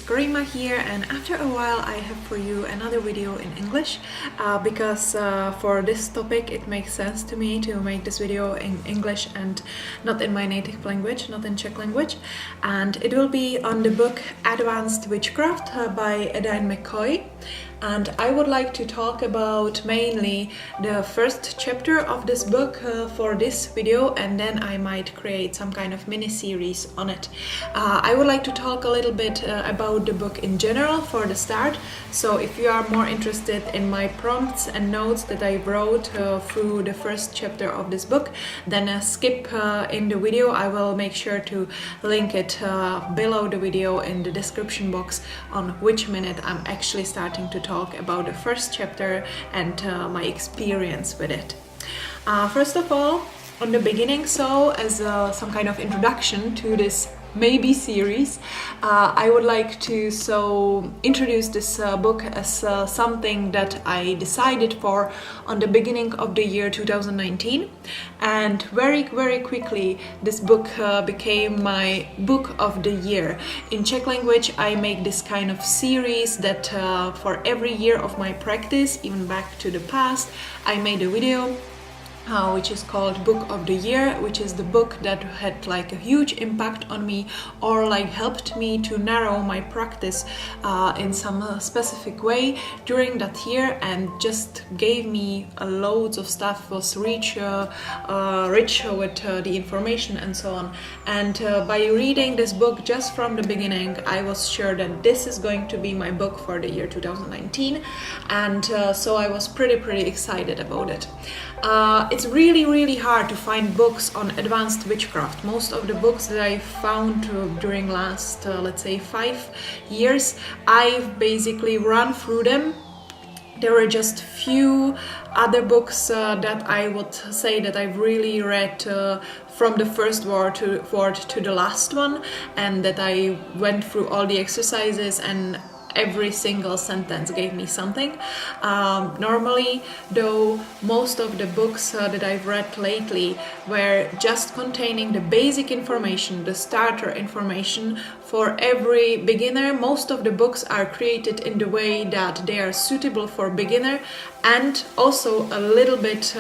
Coreyemmah here, and after a while I have for you another video in English because for this topic it makes sense to me to make this video in English and not in my native language, not in Czech language. And it will be on the book Advanced Witchcraft by Edain McCoy. And I would like to talk about mainly the first chapter of this book for this video, and then I might create some kind of mini-series on it. I would like to talk a little bit about the book in general for the start, so if you are more interested in my prompts and notes that I wrote through the first chapter of this book, then skip in the video. I will make sure to link it below the video in the description box on which minute I'm actually starting to talk about the first chapter and my experience with it. First of all, on the beginning, so as some kind of introduction to this maybe series, I would like to introduce this book as something that I decided for on the beginning of the year 2019, and very quickly this book became my book of the year. In Czech language I make this kind of series that for every year of my practice, even back to the past, I made a video which is called Book of the Year, which is the book that had like a huge impact on me or like helped me to narrow my practice in some specific way during that year, and just gave me loads of stuff, was rich with the information and so on. And by reading this book just from the beginning, I was sure that this is going to be my book for the year 2019, and so I was pretty excited about it. It's really hard to find books on advanced witchcraft. Most of the books that I found during last let's say 5 years, I've basically run through them. There were just few other books that I would say that I've really read from the first word to the last one, and that I went through all the exercises and every single sentence gave me something. Normally, though, most of the books that I've read lately were just containing the basic information, the starter information for every beginner. Most of the books are created in the way that they are suitable for beginner, and also a little bit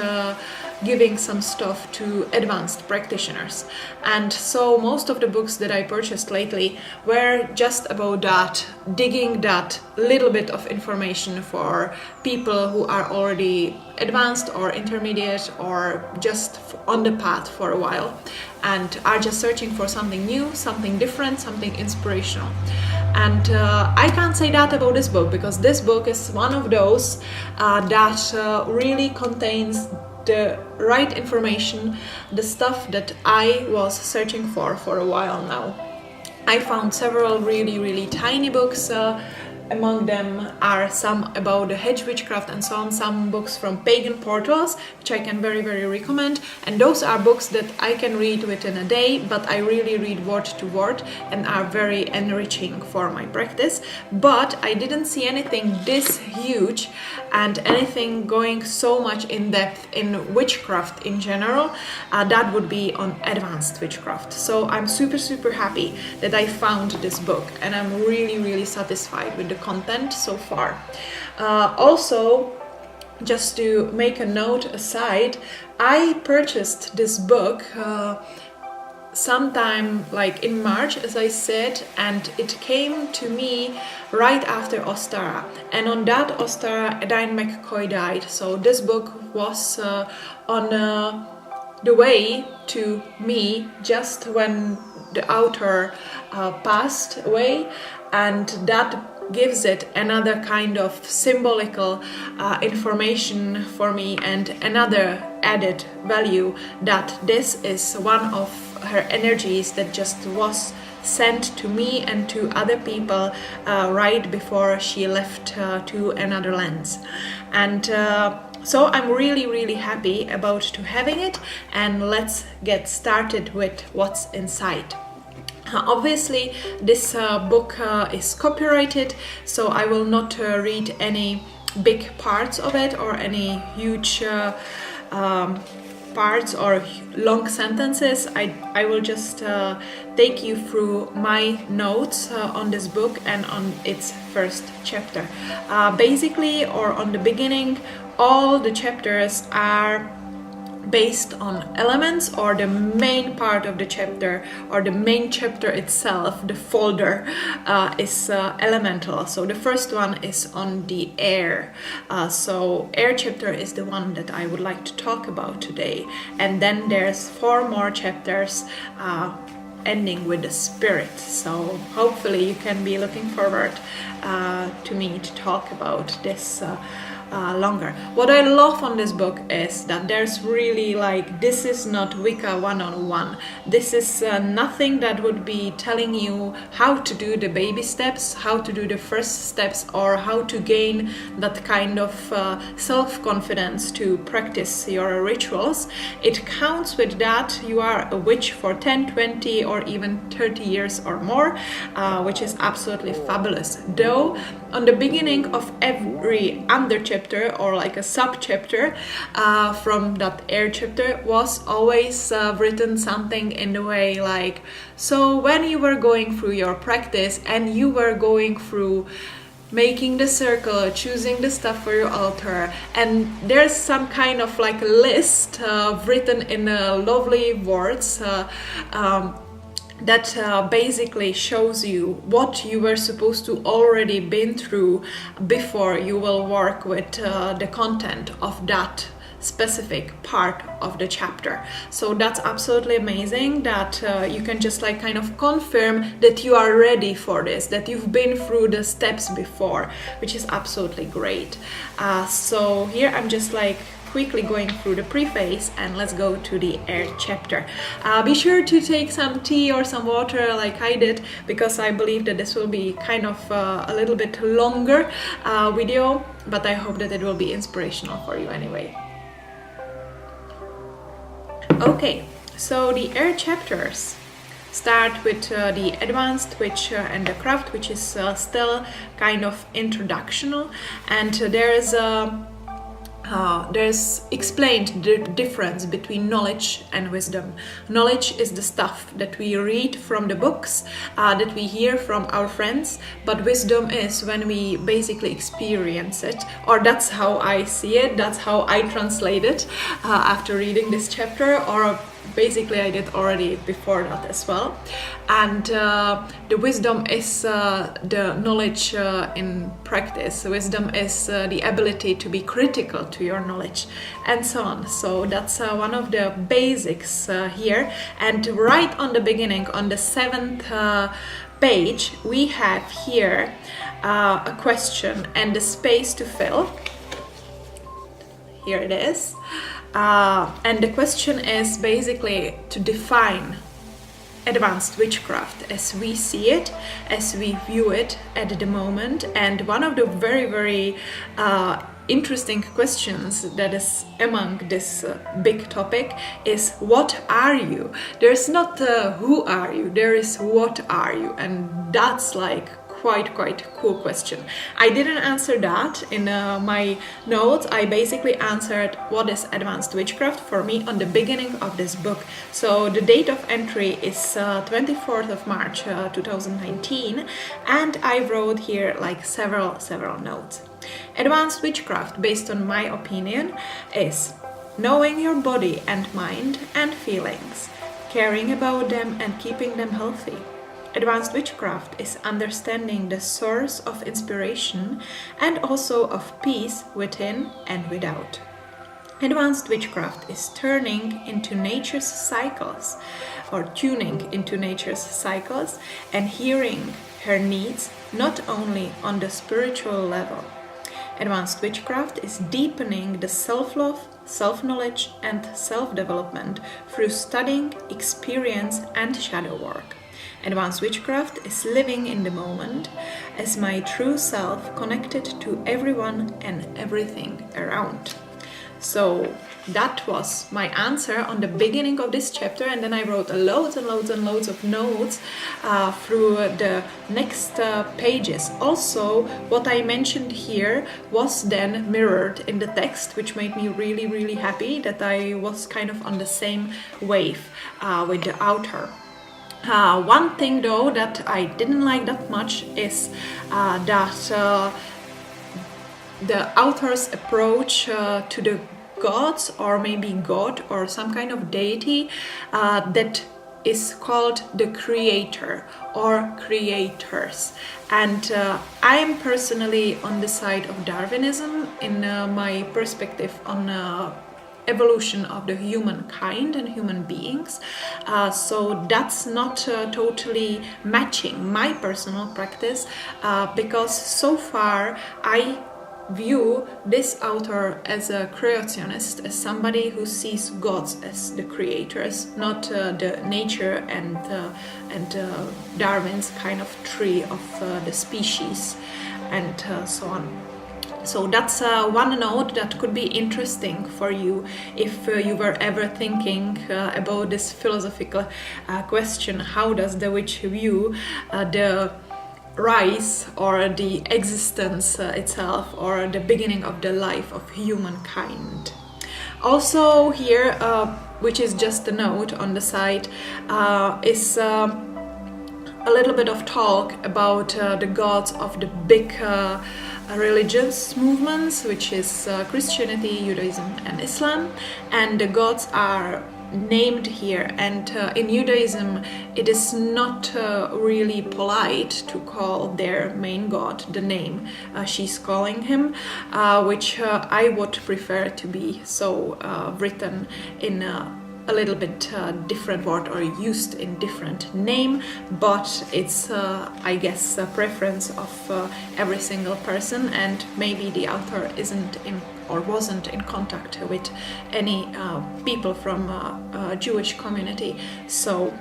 giving some stuff to advanced practitioners. And so most of the books that I purchased lately were just about that, digging that little bit of information for people who are already advanced or intermediate or just on the path for a while and are just searching for something new, something different, something inspirational. And I can't say that about this book, because this book is one of those that really contains the right information, the stuff that I was searching for a while now. I found several really tiny books. Among them are some about the hedge witchcraft and so on, some books from pagan portals, which I can very recommend, and those are books that I can read within a day, but I really read word to word and are very enriching for my practice. But I didn't see anything this huge and anything going so much in depth in witchcraft in general. That would be on advanced witchcraft. So I'm super happy that I found this book, and I'm really satisfied with the content so far. Also, just to make a note aside, I purchased this book sometime like in March, as I said, and it came to me right after Ostara, and on that Ostara Edain McCoy died. So this book was on the way to me just when the author passed away, and that gives it another kind of symbolical information for me, and another added value that this is one of her energies that just was sent to me and to other people right before she left to another lands. And so I'm really happy about to having it, and let's get started with what's inside. Obviously, this book is copyrighted, so I will not read any big parts of it or any huge parts or long sentences, I will just take you through my notes on this book and on its first chapter. Basically, or on the beginning, all the chapters are based on elements, or the main part of the chapter, or the main chapter itself, the folder, is elemental. So the first one is on the air. So air chapter is the one that I would like to talk about today. And then there's 4 more chapters ending with the spirit. So hopefully you can be looking forward to me to talk about this longer. What I love on this book is that there's really like, this is not Wicca 101. This is nothing that would be telling you how to do the baby steps, how to do the first steps, or how to gain that kind of self-confidence to practice your rituals. It counts with that you are a witch for 10, 20 or even 30 years or more, which is absolutely fabulous. Though on the beginning of every under chapter or like a sub chapter from that air chapter was always written something in the way like, so when you were going through your practice and you were going through making the circle, choosing the stuff for your altar, and there's some kind of like a list written in lovely words that basically shows you what you were supposed to already been through before you will work with the content of that specific part of the chapter. So that's absolutely amazing that you can just like kind of confirm that you are ready for this, that you've been through the steps before, which is absolutely great. So here I'm just like quickly going through the preface, and let's go to the air chapter. Be sure to take some tea or some water like I did, because I believe that this will be kind of a little bit longer video, but I hope that it will be inspirational for you anyway. Okay, so the air chapters start with the advanced witch and the craft, which is still kind of introductional, and there's explained the difference between knowledge and wisdom. Knowledge is the stuff that we read from the books, that we hear from our friends, but wisdom is when we basically experience it, or that's how I see it, that's how I translate it after reading this chapter, or basically I did already before that as well. And the wisdom is the knowledge in practice. Wisdom is the ability to be critical to your knowledge, and so on. So that's one of the basics here. And right on the beginning, on the 7th page, we have here a question and the space to fill. Here it is. And the question is basically to define advanced witchcraft as we see it, as we view it at the moment. And one of the very, very interesting questions that is among this big topic is, what are you? There's not who are you, there is what are you, and that's like quite cool question. I didn't answer that in my notes. I basically answered what is advanced witchcraft for me on the beginning of this book. So the date of entry is 24th of March 2019, and I wrote here like several notes. Advanced witchcraft, based on my opinion, is knowing your body and mind and feelings, caring about them and keeping them healthy. Advanced witchcraft is understanding the source of inspiration and also of peace within and without. Advanced witchcraft is turning into nature's cycles, or tuning into nature's cycles, and hearing her needs not only on the spiritual level. Advanced witchcraft is deepening the self-love, self-knowledge, and self-development through studying, experience, and shadow work. Advanced witchcraft is living in the moment as my true self, connected to everyone and everything around. So that was my answer on the beginning of this chapter, and then I wrote loads and loads and loads of notes through the next pages. Also, what I mentioned here was then mirrored in the text, which made me really, really happy that I was kind of on the same wave with the author. One thing though that I didn't like that much is that the author's approach to the gods, or maybe God or some kind of deity that is called the creator or creators. And I am personally on the side of Darwinism in my perspective on evolution of the humankind and human beings. So that's not totally matching my personal practice because so far I view this author as a creationist, as somebody who sees gods as the creators, not the nature and Darwin's kind of tree of the species and so on. So that's one note that could be interesting for you if you were ever thinking about this philosophical question: how does the witch view the rise or the existence itself, or the beginning of the life of humankind. Also here, which is just a note on the side, is a little bit of talk about the gods of the big religious movements, which is Christianity, Judaism and Islam, and the gods are named here. And in Judaism it is not really polite to call their main god the name she's calling him, which I would prefer to be so written in a little bit different word or used in different name, but it's I guess a preference of every single person, and maybe the author isn't in or wasn't in contact with any people from Jewish community, so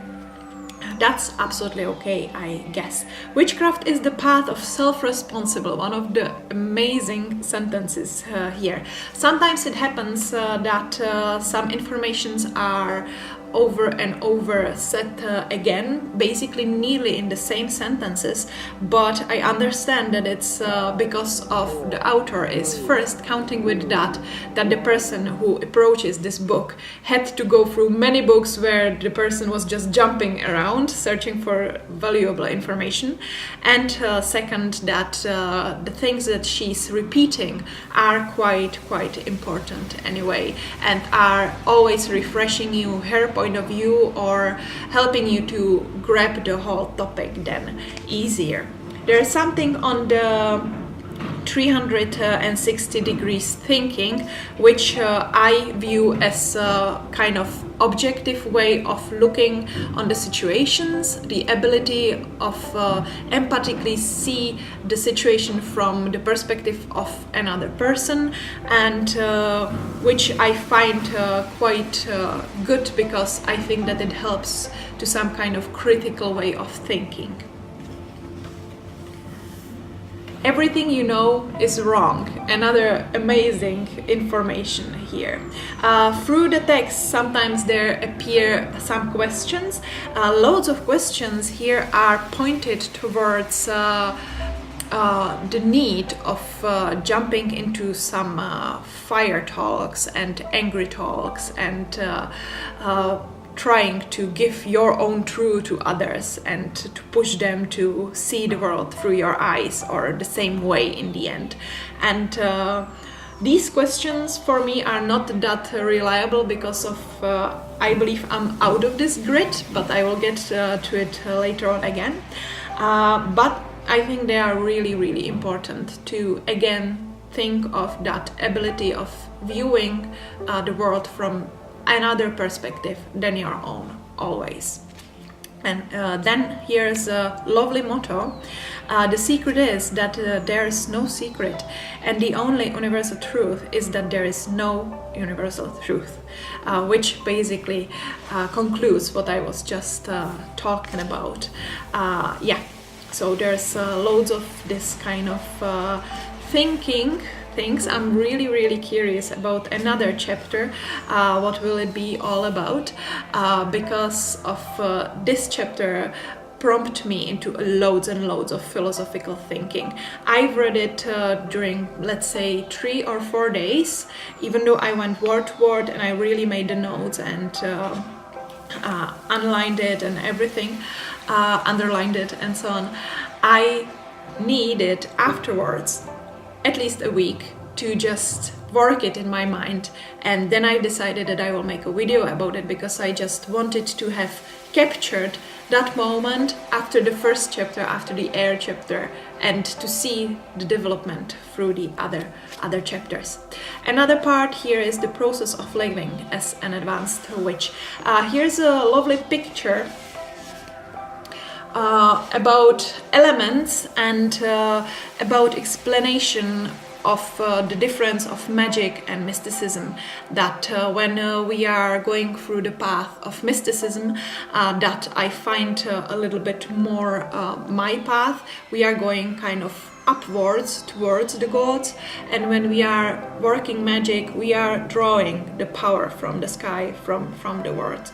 that's absolutely okay, I guess. Witchcraft is the path of self-responsible, one of the amazing sentences here. Sometimes it happens that some informations are over and over said again, basically nearly in the same sentences, but I understand that it's because of the author is first counting with that the person who approaches this book had to go through many books where the person was just jumping around searching for valuable information, and second that the things that she's repeating are quite important anyway, and are always refreshing you her point of view or helping you to grab the whole topic then easier. There's something on the 360 degrees thinking, which I view as a kind of objective way of looking on the situations, the ability of empathically see the situation from the perspective of another person, and which I find quite good, because I think that it helps to some kind of critical way of thinking. Everything you know is wrong. Another amazing information here. Through the text, sometimes there appear some questions. Loads of questions here are pointed towards the need of jumping into some fire talks and angry talks and trying to give your own truth to others and to push them to see the world through your eyes or the same way in the end. And these questions for me are not that reliable because of I believe I'm out of this grid, but I will get to it later on again. But I think they are really important to again think of that ability of viewing the world from another perspective than your own, always. And then here's a lovely motto. The secret is that there is no secret, and the only universal truth is that there is no universal truth, which basically concludes what I was just talking about. So there's loads of this kind of thinking things. I'm really curious about another chapter. What will it be all about? Because of this chapter prompt me into loads and loads of philosophical thinking. I've read it during, let's say, 3 or 4 days, even though I went word to word and I really made the notes and underlined it and everything, underlined it and so on. I needed afterwards at least a week to just work it in my mind, and then I decided that I will make a video about it, because I just wanted to have captured that moment after the first chapter, after the air chapter, and to see the development through the other chapters. Another part here is the process of living as an advanced witch. Here's a lovely picture about elements and about explanation of the difference of magic and mysticism, that when we are going through the path of mysticism, that I find a little bit more my path. We are going kind of upwards towards the gods, and when we are working magic, we are drawing the power from the sky, from the world,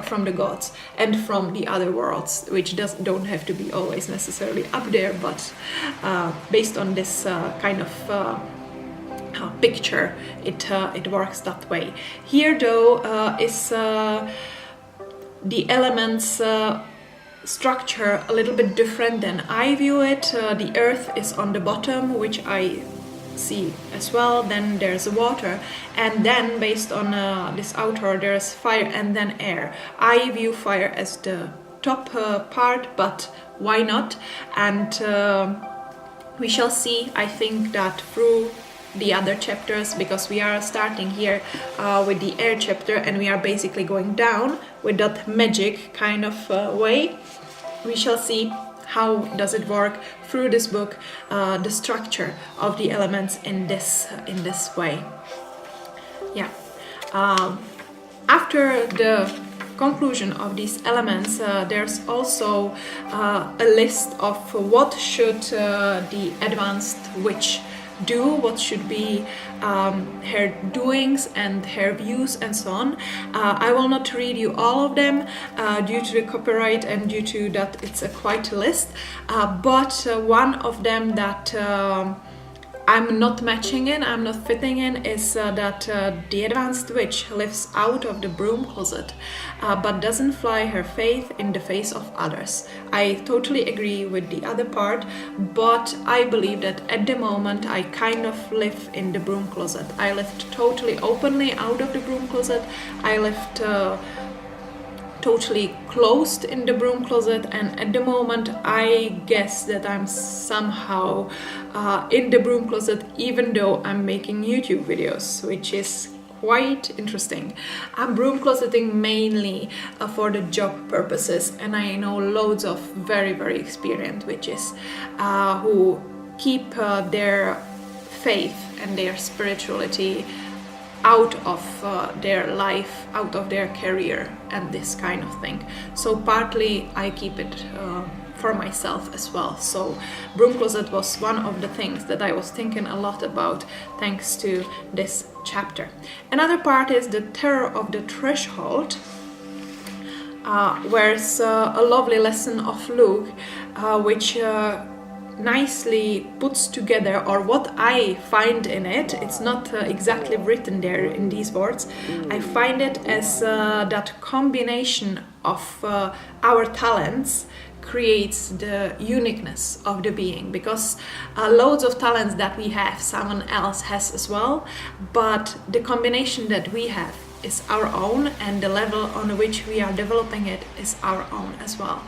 from the gods, and from the other worlds, which don't have to be always necessarily up there, but based on this kind of picture, it works that way. Here, though, is the elements structure a little bit different than I view it. The earth is on the bottom, which I see as well. Then there's water, and then based on this author, there's fire and then air. I view fire as the top part, but why not? And we shall see, I think, that through the other chapters, because we are starting here with the air chapter, and we are basically going down with that magic kind of way. We shall see how does it work through this book, the structure of the elements in this way. Yeah. After the conclusion of these elements, there's also a list of what should the advanced witch do, what should be her doings and her views and so on. I will not read you all of them due to the copyright and due to that it's a quite a list, but one of them that I'm not matching in, I'm not fitting in, is that the advanced witch lives out of the broom closet, but doesn't fly her faith in the face of others. I totally agree with the other part, but I believe that at the moment I kind of live in the broom closet. I lived totally openly out of the broom closet. I lived totally closed in the broom closet, and at the moment I guess that I'm somehow in the broom closet, even though I'm making YouTube videos, which is quite interesting. I'm broom closeting mainly for the job purposes, and I know loads of very experienced witches who keep their faith and their spirituality out of their life, out of their career and this kind of thing. So partly I keep it for myself as well. So broom closet was one of the things that I was thinking a lot about thanks to this chapter. Another part is the terror of the threshold, where it's a lovely lesson of Luke, which nicely puts together, or what I find in it, it's not exactly written there in these words, I find it as that combination of our talents creates the uniqueness of the being, because loads of talents that we have, someone else has as well, but the combination that we have is our own, and the level on which we are developing it is our own as well.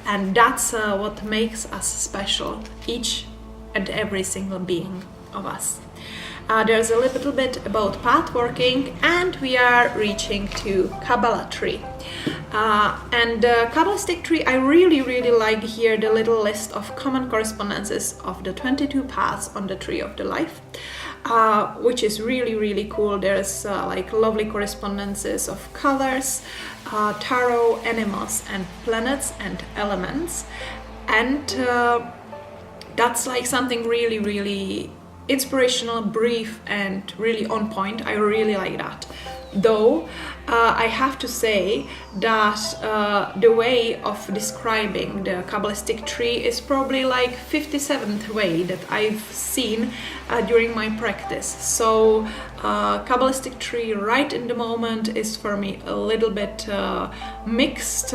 And that's what makes us special, each and every single being of us. There's a little bit about path working, and we are reaching to Kabbalah Tree. And Kabbalistic Tree, I really like here the little list of common correspondences of the 22 paths on the Tree of the Life, which is really cool. There's like lovely correspondences of colors, tarot, animals and planets and elements, and that's like something really inspirational, brief, and really on point. I really like that. Though I have to say that the way of describing the Kabbalistic tree is probably like 57th way that I've seen during my practice. So Kabbalistic tree right in the moment is for me a little bit mixed.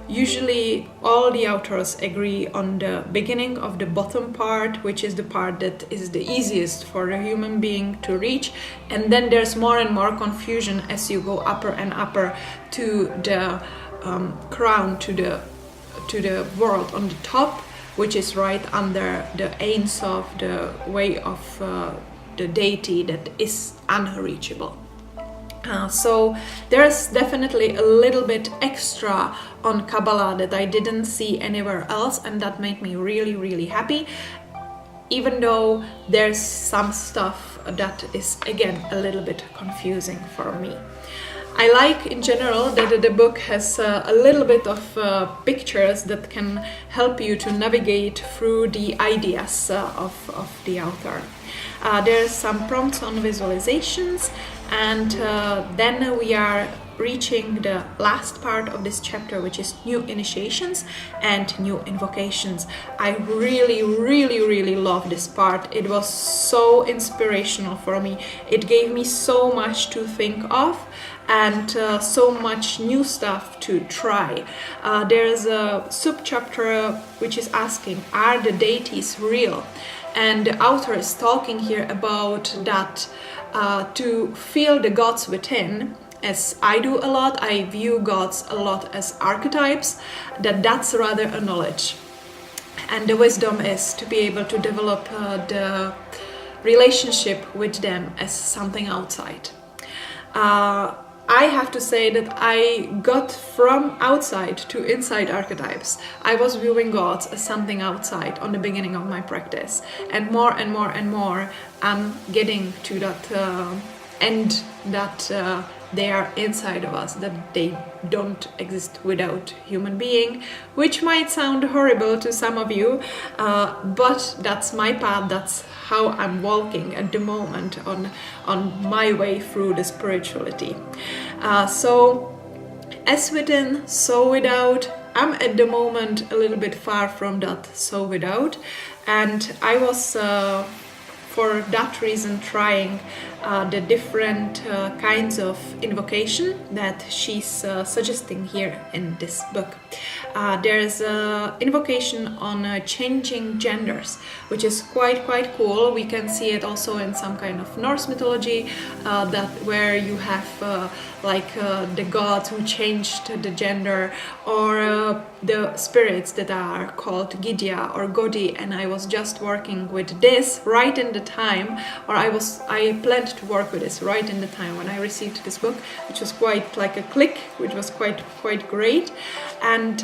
Usually all the authors agree on the beginning of the bottom part, which is the part that is the easiest for a human being to reach, and then there's more and more confusion as you go upper and upper to the crown, to the world on the top, which is right under the Ein of the way of the deity that is unreachable. So there's definitely a little bit extra on Kabbalah that I didn't see anywhere else, and that made me really, really happy, even though there's some stuff that is again a little bit confusing for me. I like in general that the book has a little bit of pictures that can help you to navigate through the ideas of the author. There's some prompts on visualizations, and then we are reaching the last part of this chapter, which is new initiations and new invocations. I really, really, really love this part. It was so inspirational for me. It gave me so much to think of and so much new stuff to try. There's a sub-chapter which is asking, are the deities real? And the author is talking here about that to feel the gods within, as I do a lot. I view gods a lot as archetypes, that's rather a knowledge. And the wisdom is to be able to develop the relationship with them as something outside. I have to say that I got from outside to inside archetypes. I was viewing gods as something outside on the beginning of my practice, and more and more and more I'm getting to that end that they are inside of us, that they don't exist without human being, which might sound horrible to some of you, but that's my path. That's how I'm walking at the moment on my way through the spirituality. So as within, so without. I'm at the moment a little bit far from that so without, and I was for that reason trying the different kinds of invocation that she's suggesting here in this book. There's an invocation on changing genders, which is quite cool. We can see it also in some kind of Norse mythology, that where you have the gods who changed the gender, or the spirits that are called Gidya or Godi, and I was just working with this right in the time, or I planned to work with this right in the time when I received this book, which was quite like a click, which was quite great. And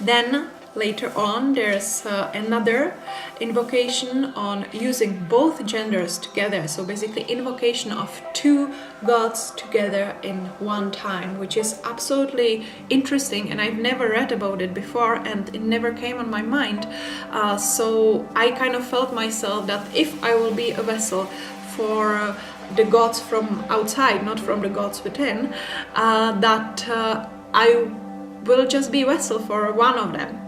then later on there's another invocation on using both genders together, so basically invocation of two gods together in one time, which is absolutely interesting, and I've never read about it before and it never came on my mind. So I kind of felt myself that if I will be a vessel for the gods from outside, not from the gods within, that I will just be a vessel for one of them,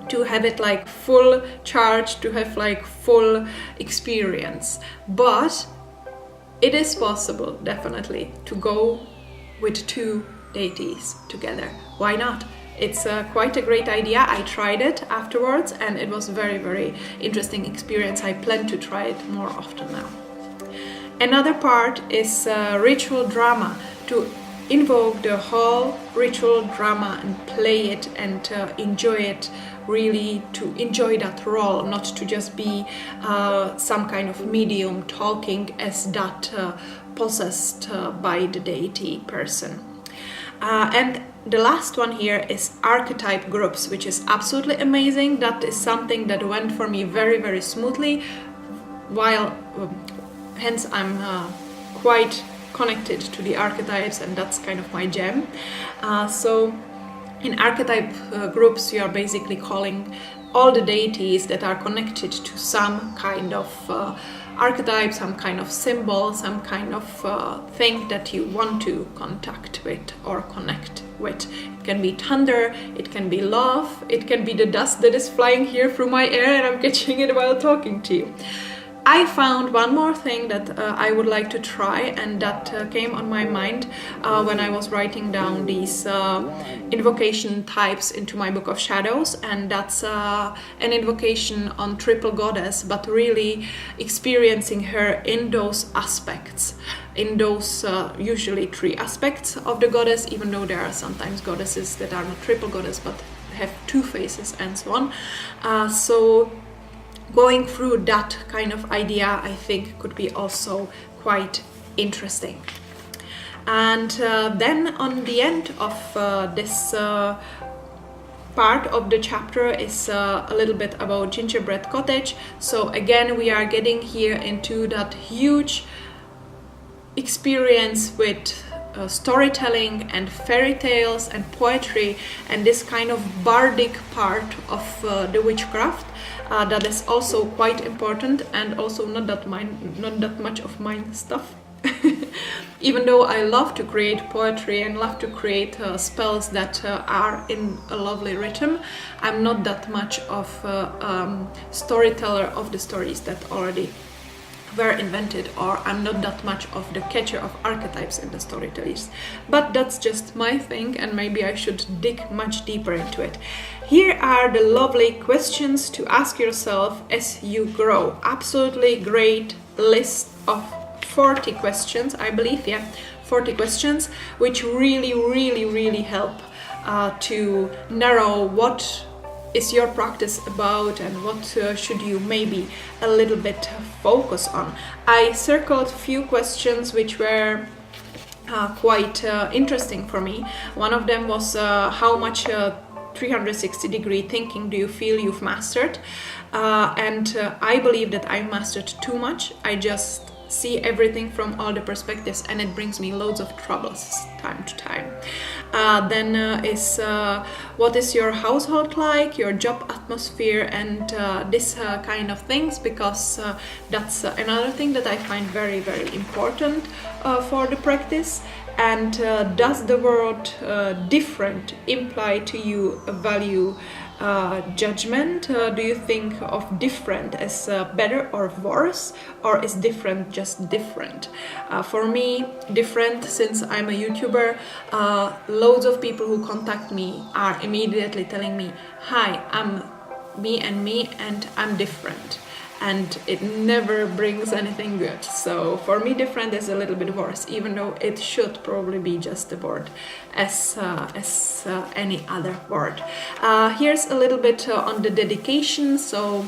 to have it like full charge, to have like full experience. But it is possible, definitely, to go with two deities together. Why not? It's quite a great idea. I tried it afterwards and it was very interesting experience. I plan to try it more often now. Another part is ritual drama, to invoke the whole ritual drama and play it and enjoy it, really to enjoy that role, not to just be some kind of medium talking as that possessed by the deity person. And the last one here is Archetype Groups, which is absolutely amazing. That is something that went for me very smoothly, while hence I'm quite connected to the archetypes, and that's kind of my jam. So in archetype groups, you are basically calling all the deities that are connected to some kind of archetype, some kind of symbol, some kind of thing that you want to contact with or connect with. It can be thunder, it can be love, it can be the dust that is flying here through my air and I'm catching it while talking to you. I found one more thing that I would like to try, and that came on my mind when I was writing down these invocation types into my Book of Shadows, and that's an invocation on Triple Goddess, but really experiencing her in those aspects, in those usually 3 aspects of the goddess, even though there are sometimes goddesses that are not Triple Goddess but have 2 faces and so on. So going through that kind of idea, I think, could be also quite interesting. And then on the end of this part of the chapter is a little bit about Gingerbread Cottage. So again, we are getting here into that huge experience with storytelling and fairy tales and poetry, and this kind of bardic part of the witchcraft that is also quite important, and also not that much of mine stuff. Even though I love to create poetry and love to create spells that are in a lovely rhythm, I'm not that much of a storyteller of the stories that already were invented, or I'm not that much of the catcher of archetypes in the storytellers. But that's just my thing, and maybe I should dig much deeper into it. Here are the lovely questions to ask yourself as you grow. Absolutely great list of 40 questions, I believe, 40 questions, which really help to narrow what is your practice about and what should you maybe a little bit focus on. I circled a few questions which were quite interesting for me. One of them was how much 360-degree thinking do you feel you've mastered? And I believe that I mastered too much. I just see everything from all the perspectives, and it brings me loads of troubles time to time. Then is what is your household like, your job atmosphere, and this kind of things, because that's another thing that I find very important for the practice. And does the word different imply to you a value judgment? Do you think of different as better or worse, or is different just different? For me, different, since I'm a YouTuber, loads of people who contact me are immediately telling me, hi, I'm me and I'm different. And it never brings anything good. So for me, different is a little bit worse, even though it should probably be just a word as any other word. Here's a little bit on the dedication. So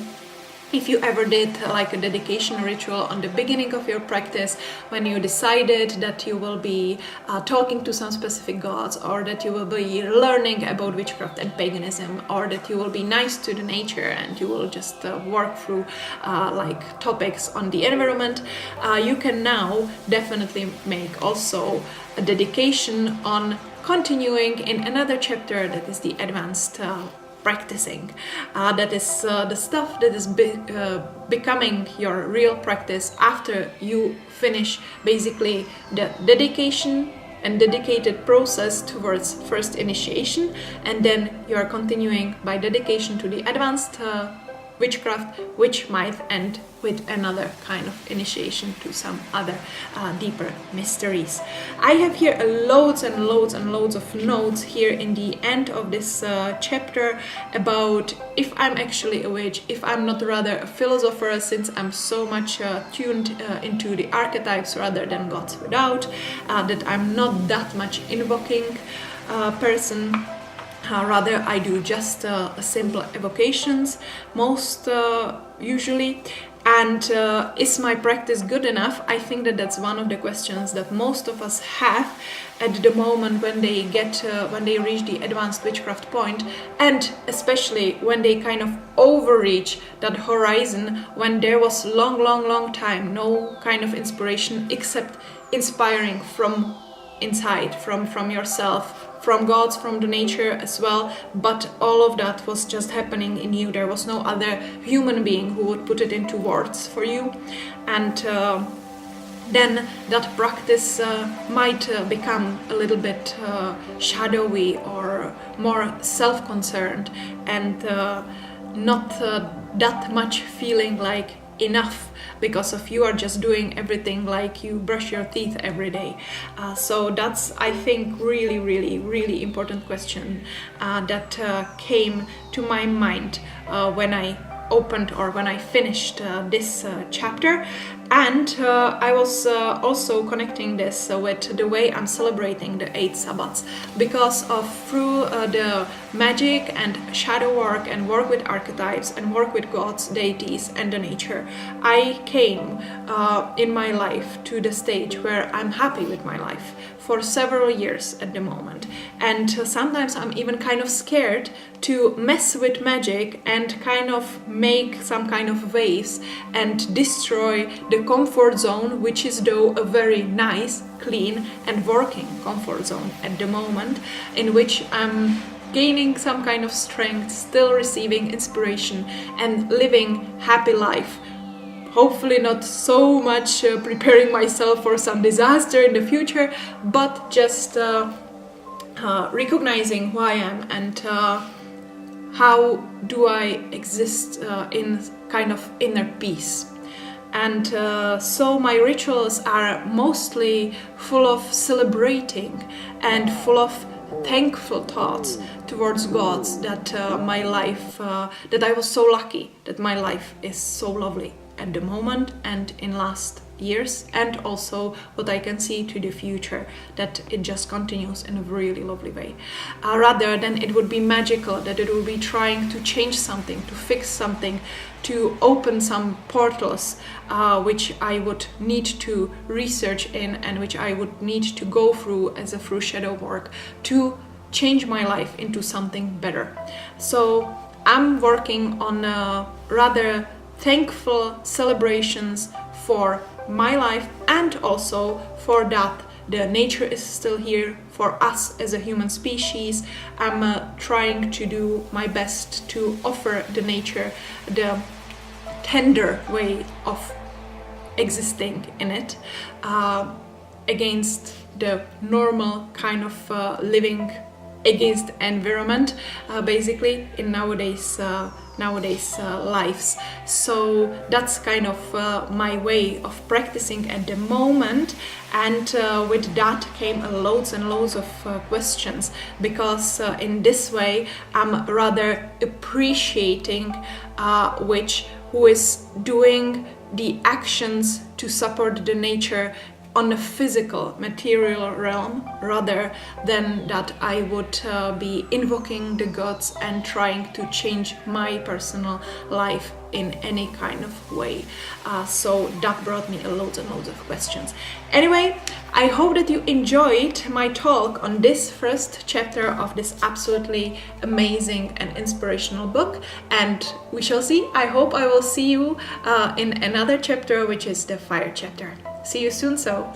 if you ever did like a dedication ritual on the beginning of your practice, when you decided that you will be talking to some specific gods, or that you will be learning about witchcraft and paganism, or that you will be nice to the nature and you will just work through like topics on the environment, you can now definitely make also a dedication on continuing in another chapter, that is the advanced practicing. That is the stuff that is becoming your real practice after you finish basically the dedication and dedicated process towards first initiation, and then you are continuing by dedication to the advanced witchcraft, which might end with another kind of initiation to some other deeper mysteries. I have here loads and loads of notes here in the end of this chapter about if I'm actually a witch, if I'm not rather a philosopher, since I'm so much tuned into the archetypes rather than gods without, that I'm not that much invoking person. Rather, I do just simple evocations, most usually. And is my practice good enough? I think that that's one of the questions that most of us have at the moment when they get, when they reach the advanced witchcraft point, and especially when they kind of overreach that horizon, when there was long time no kind of inspiration except inspiring from inside, from yourself, from gods, from the nature as well, but all of that was just happening in you. There was no other human being who would put it into words for you. And then that practice might become a little bit shadowy or more self-concerned, and not that much feeling like enough because of you are just doing everything like you brush your teeth every day. So that's, I think, really important question that came to my mind when I opened or when I finished this chapter. And I was also connecting this with the way I'm celebrating the 8 Sabbats, because through the magic and shadow work and work with archetypes and work with gods, deities and the nature, I came in my life to the stage where I'm happy with my life for several years at the moment. And sometimes I'm even kind of scared to mess with magic and kind of make some kind of waves and destroy the comfort zone, which is though a very nice, clean and working comfort zone at the moment, in which I'm gaining some kind of strength, still receiving inspiration and living happy life. Hopefully not so much preparing myself for some disaster in the future, but just recognizing who I am and how do I exist in kind of inner peace. And so my rituals are mostly full of celebrating and full of thankful thoughts towards gods that my life, that I was so lucky that my life is so lovely at the moment and in last years, and also what I can see to the future, that it just continues in a really lovely way, rather than it would be magical, that it would be trying to change something, to fix something, to open some portals which I would need to research in and which I would need to go through as a through shadow work to change my life into something better. So I'm working on rather thankful celebrations for my life, and also for that the nature is still here for us as a human species. I'm trying to do my best to offer the nature the tender way of existing in it, against the normal kind of living against environment, basically in nowadays lives. So that's kind of my way of practicing at the moment, and with that came loads and loads of questions, because in this way I'm rather appreciating who is doing the actions to support the nature on the physical, material realm, rather than that I would be invoking the gods and trying to change my personal life in any kind of way. So that brought me loads and loads of questions. Anyway, I hope that you enjoyed my talk on this first chapter of this absolutely amazing and inspirational book, and we shall see. I hope I will see you in another chapter, which is the fire chapter. See you soon, so.